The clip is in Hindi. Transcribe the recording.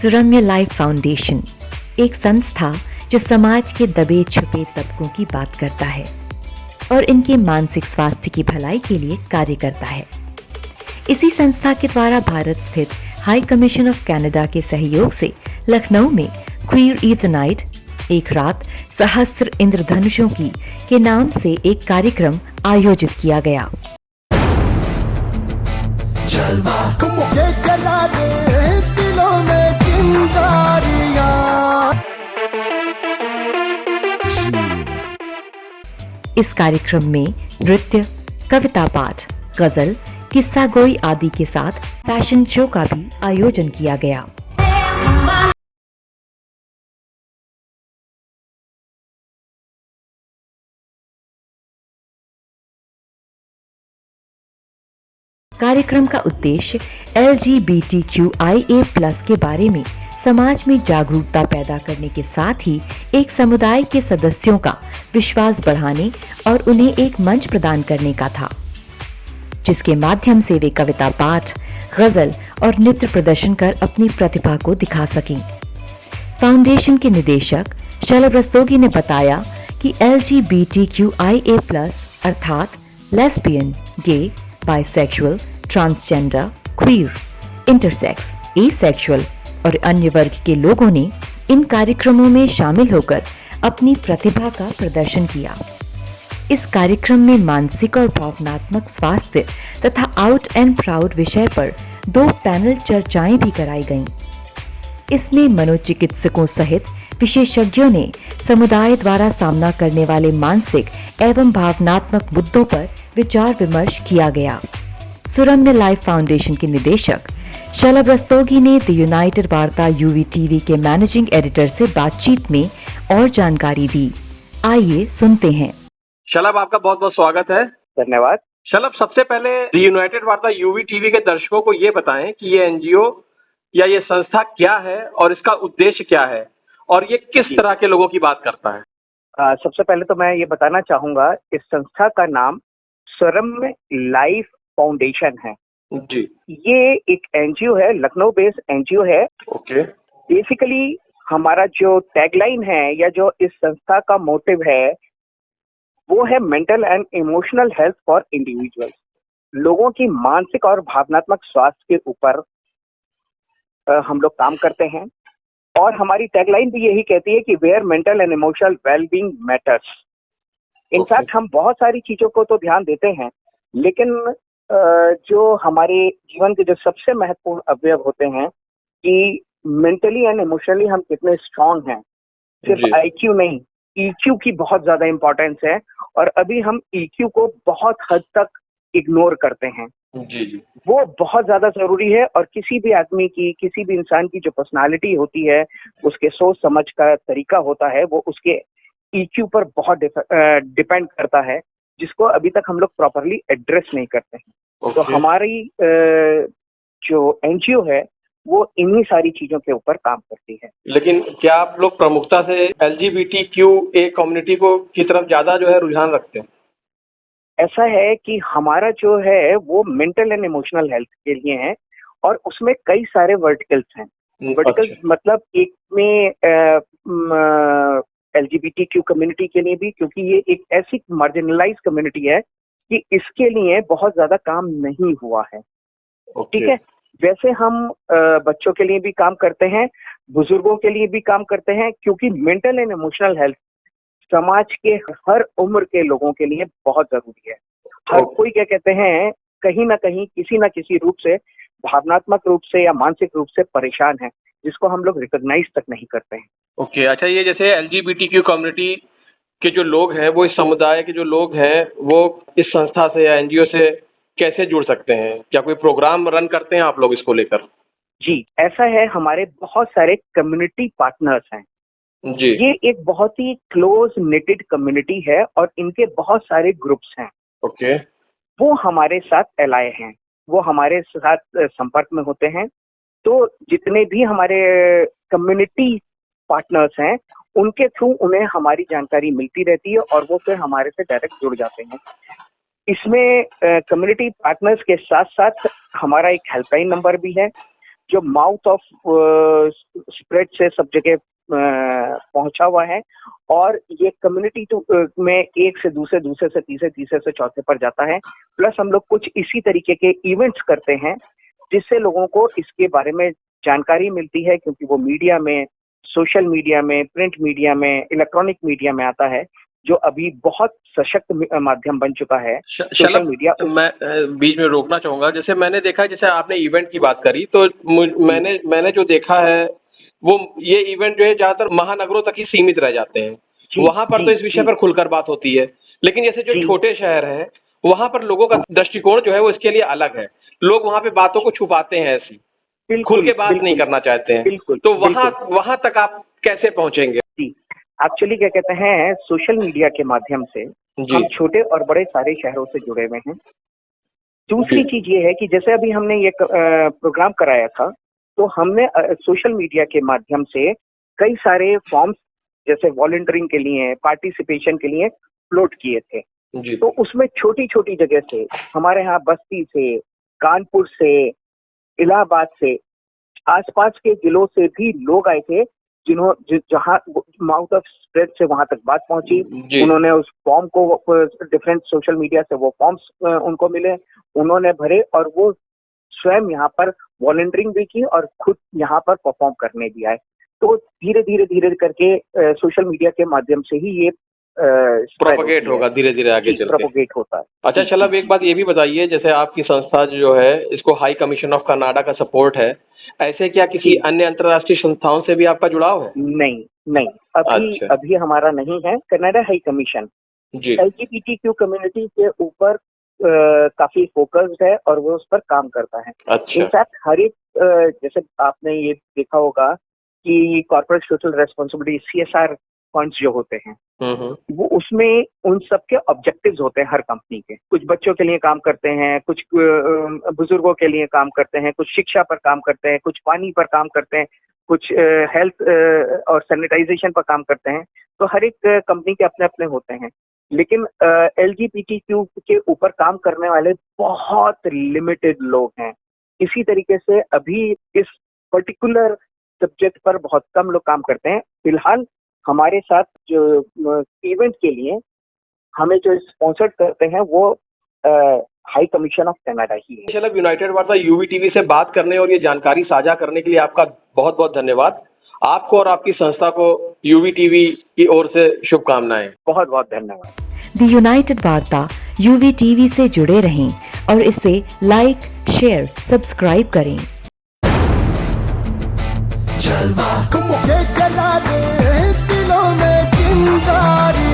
सुरम्य लाइफ फाउंडेशन एक संस्था जो समाज के दबे छुपे तबकों की बात करता है और इनके मानसिक स्वास्थ्य की भलाई के लिए कार्य करता है। इसी संस्था के द्वारा भारत स्थित हाई कमीशन ऑफ कनाडा के सहयोग से लखनऊ में क्वीर ईद नाइट, एक रात सहस्त्र इंद्रधनुषों की के नाम से एक कार्यक्रम आयोजित किया गया। ये जला दे दिलों में चिंगारियां। इस कार्यक्रम में नृत्य, कविता पाठ, गजल, किस्सा गोई आदि के साथ फैशन शो का भी आयोजन किया गया। कार्यक्रम का उद्देश्य LGBTQIA+ के बारे में समाज में जागरूकता पैदा करने के साथ ही एक समुदाय के सदस्यों का विश्वास बढ़ाने और उन्हें एक मंच प्रदान करने का था, जिसके माध्यम से वे कविता पाठ, गजल और नृत्य प्रदर्शन कर अपनी प्रतिभा को दिखा सकें। फाउंडेशन के निदेशक शलभ रस्तोगी ने बताया कि LGBTQIA+ अर्थात lesbian, gay, bisexual, transgender, queer, intersex, asexual और अन्य वर्ग के लोगों ने इन कार्यक्रमों में शामिल होकर अपनी प्रतिभा का प्रदर्शन किया। इस कार्यक्रम में मानसिक और भावनात्मक स्वास्थ्य तथा आउट एंड प्राउड विषय पर 2 पैनल चर्चाएं भी कराई गईं। इसमें मनोचिकित्सकों सहित विशेषज्ञों ने समुदाय द्वारा सामना करने वाले मानसिक एवं भावनात्मक मुद्दों पर विचार विमर्श किया गया। सुरम्य लाइफ फाउंडेशन के निदेशक शलभ रस्तोगी ने द यूनाइटेड वार्ता UVTV के मैनेजिंग एडिटर से बातचीत में और जानकारी दी। आइए सुनते हैं। शलभ, आपका बहुत बहुत स्वागत है। धन्यवाद। शलभ, सबसे पहले द यूनाइटेड वार्ता UVTV के दर्शकों को ये बताएं कि ये NGO या ये संस्था क्या है और इसका उद्देश्य क्या है और ये किस तरह के लोगों की बात करता है। सबसे पहले तो मैं ये बताना चाहूंगा, इस संस्था का नाम सुरम्य लाइफ फाउंडेशन है जी। ये एक NGO है, लखनऊ बेस्ड NGO है। ओके। बेसिकली हमारा जो टैगलाइन है या जो इस संस्था का मोटिव है वो है mental and emotional health for individuals. लोगों की मानसिक और भावनात्मक स्वास्थ्य के ऊपर हम लोग काम करते हैं और हमारी टैगलाइन भी यही कहती है कि where mental and emotional wellbeing matters. In fact हम बहुत सारी चीजों को तो ध्यान देते हैं, लेकिन जो हमारे जीवन के जो सबसे महत्वपूर्ण अवयव होते हैं कि मेंटली एंड इमोशनली हम कितने स्ट्रांग हैं, सिर्फ IQ नहीं, EQ की बहुत ज्यादा इंपॉर्टेंस है और अभी हम EQ को बहुत हद तक इग्नोर करते हैं। जी। वो बहुत ज्यादा जरूरी है और किसी भी आदमी की, किसी भी इंसान की जो पर्सनालिटी होती है, उसके सोच समझ का तरीका होता है, वो उसके EQ पर बहुत डिपेंड करता है, जिसको अभी तक हम लोग प्रॉपरली एड्रेस नहीं करते हैं। तो हमारी जो NGO है वो इन्हीं सारी चीजों के ऊपर काम करती है। लेकिन क्या आप लोग प्रमुखता से LGBTQA कम्युनिटी को की तरफ ज्यादा जो है रुझान रखते हैं? ऐसा है कि हमारा जो है वो मेंटल एंड इमोशनल हेल्थ के लिए है और उसमें कई सारे वर्टिकल्स हैं। वर्टिकल्स मतलब एक में LGBTQ कम्युनिटी के लिए भी, क्योंकि ये एक ऐसी मार्जिनलाइज कम्युनिटी है कि इसके लिए बहुत ज्यादा काम नहीं हुआ है। ठीक है। वैसे हम बच्चों के लिए भी काम करते हैं, बुजुर्गों के लिए भी काम करते हैं, क्योंकि मेंटल एंड इमोशनल हेल्थ समाज के हर उम्र के लोगों के लिए बहुत जरूरी है। हर कोई क्या कहते हैं, कहीं ना कहीं किसी ना किसी रूप से भावनात्मक रूप से या मानसिक रूप से परेशान है, जिसको हम लोग रिकॉग्नाइज तक नहीं करते हैं। ओके। अच्छा, ये जैसे LGBTQ कम्युनिटी के जो लोग हैं, वो इस समुदाय के जो लोग हैं, वो इस संस्था से या NGO से कैसे जुड़ सकते हैं? क्या कोई प्रोग्राम रन करते हैं आप लोग इसको लेकर? जी, ऐसा है, हमारे बहुत सारे कम्युनिटी पार्टनर्स हैं जी। ये एक बहुत ही क्लोज निटेड कम्युनिटी है और इनके बहुत सारे ग्रुप्स हैं। ओके। वो हमारे साथ एलाय हैं, वो हमारे साथ संपर्क में होते हैं। तो जितने भी हमारे कम्युनिटी पार्टनर्स हैं, उनके थ्रू उन्हें हमारी जानकारी मिलती रहती है और वो फिर हमारे से डायरेक्ट जुड़ जाते हैं। इसमें कम्युनिटी पार्टनर्स के साथ साथ हमारा एक हेल्पलाइन नंबर भी है, जो माउथ ऑफ स्प्रेड से सब जगह पहुंचा हुआ है, और ये कम्युनिटी में एक से दूसरे, दूसरे से तीसरे, तीसरे से चौथे पर जाता है। प्लस हम लोग कुछ इसी तरीके के इवेंट्स करते हैं जिससे लोगों को इसके बारे में जानकारी मिलती है, क्योंकि वो मीडिया में, सोशल मीडिया में, प्रिंट मीडिया में, इलेक्ट्रॉनिक मीडिया में आता है, जो अभी बहुत सशक्त माध्यम बन चुका है सोशल मीडिया। मैं बीच में रोकना चाहूंगा। जैसे मैंने देखा, जैसे आपने इवेंट की बात करी, तो मैंने जो देखा है वो ये इवेंट जो है ज्यादातर महानगरों तक ही सीमित रह जाते हैं। वहां पर तो इस विषय पर खुलकर बात होती है, लेकिन जैसे जो छोटे शहर हैं वहां पर लोगों का दृष्टिकोण जो है वो इसके लिए अलग है। लोग वहां पे बातों को छुपाते हैं, ऐसी खुल के बात नहीं करना चाहते हैं। तो वहां तक आप कैसे पहुंचेंगे? जी, एक्चुअली क्या कहते हैं, सोशल मीडिया के माध्यम से हम छोटे और बड़े सारे शहरों से जुड़े हुए हैं। दूसरी चीज ये है कि जैसे अभी हमने ये प्रोग्राम कराया था, तो हमने सोशल मीडिया के माध्यम से कई सारे फॉर्म्स, जैसे वॉलंटियरिंग के लिए, पार्टिसिपेशन के लिए अपलोड किए थे। तो उसमें छोटी छोटी जगह से, हमारे यहाँ बस्ती से, कानपुर से, इलाहाबाद से, आसपास के जिलों से भी लोग आए थे, जहाँ माउथ ऑफ स्प्रेड से वहां तक बात पहुंची। उन्होंने उस फॉर्म को, डिफरेंट सोशल मीडिया से वो फॉर्म्स उनको मिले, उन्होंने भरे, और वो स्वयं यहाँ पर वॉलंटियरिंग भी की और खुद यहाँ पर परफॉर्म करने भी आए। तो धीरे धीरे करके सोशल मीडिया के माध्यम से ही ये प्रोपोगेट होगा, धीरे धीरे आगे चल के प्रोपोगेट होता है। अच्छा, चलो अब एक बात ये भी बताइए, जैसे आपकी संस्था जो है इसको हाई कमीशन ऑफ कनाडा का सपोर्ट है, ऐसे क्या किसी अन्य अंतर्राष्ट्रीय संस्थाओं से भी आपका जुड़ाव है? नहीं, अभी हमारा नहीं है। Canada high commission LGBTQ community के ऊपर काफी फोकस्ड है और वो उस पर काम करता है। अच्छा। इनफैक्ट हर एक, जैसे आपने ये देखा होगा कि corporate social responsibility CSR funds जो होते हैं, वो उसमें उन सब के ऑब्जेक्टिव्स होते हैं हर कंपनी के। कुछ बच्चों के लिए काम करते हैं, कुछ बुजुर्गों के लिए काम करते हैं, कुछ शिक्षा पर काम करते हैं, कुछ पानी पर काम करते हैं, कुछ हेल्थ और सैनिटाइजेशन पर काम करते हैं। तो हर एक कंपनी के अपने अपने होते हैं, लेकिन LGBTQ के ऊपर काम करने वाले बहुत लिमिटेड लोग हैं। इसी तरीके से अभी इस पर्टिकुलर सब्जेक्ट पर बहुत कम लोग काम करते हैं। फिलहाल हमारे साथ जो इवेंट के लिए हमें जो स्पॉन्सर करते हैं वो हाई कमीशन ऑफ कनाडा ही है। चलो, यूनाइटेड वार्ता UV TV से बात करने और ये जानकारी साझा करने के लिए आपका बहुत बहुत धन्यवाद। आपको और आपकी संस्था को UV TV की ओर से शुभकामनाएं। बहुत बहुत धन्यवाद। द यूनाइटेड वार्ता UV TV से जुड़े रहें और इसे लाइक, शेयर, सब्सक्राइब करें। ये जला दे दिलों में चिंगारी।